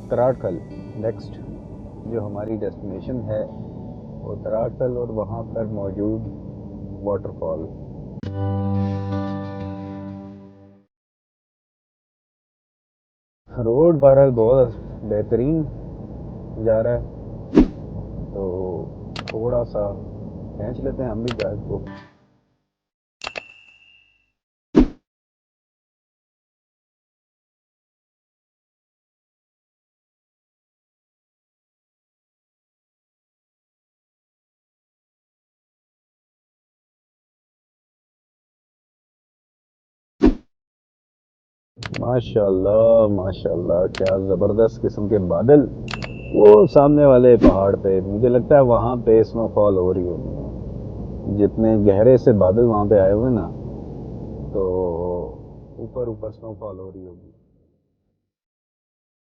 उत्तराखल next जो हमारी destination है, उत्तराखल, और वहाँ पर मौजूद वाटरफॉल। रोड बहरहाल बहुत बेहतरीन जा रहा है, तो थोड़ा सा खींच लेते हैं हम भी गाइड को। माशाल्लाह माशाल्लाह, क्या ज़बरदस्त किस्म के बादल। वो सामने वाले पहाड़ पे मुझे लगता है वहाँ पे स्नोफॉल हो रही होगी, जितने गहरे से बादल वहाँ पे आए हुए ना, तो ऊपर ऊपर स्नोफॉल हो रही होगी।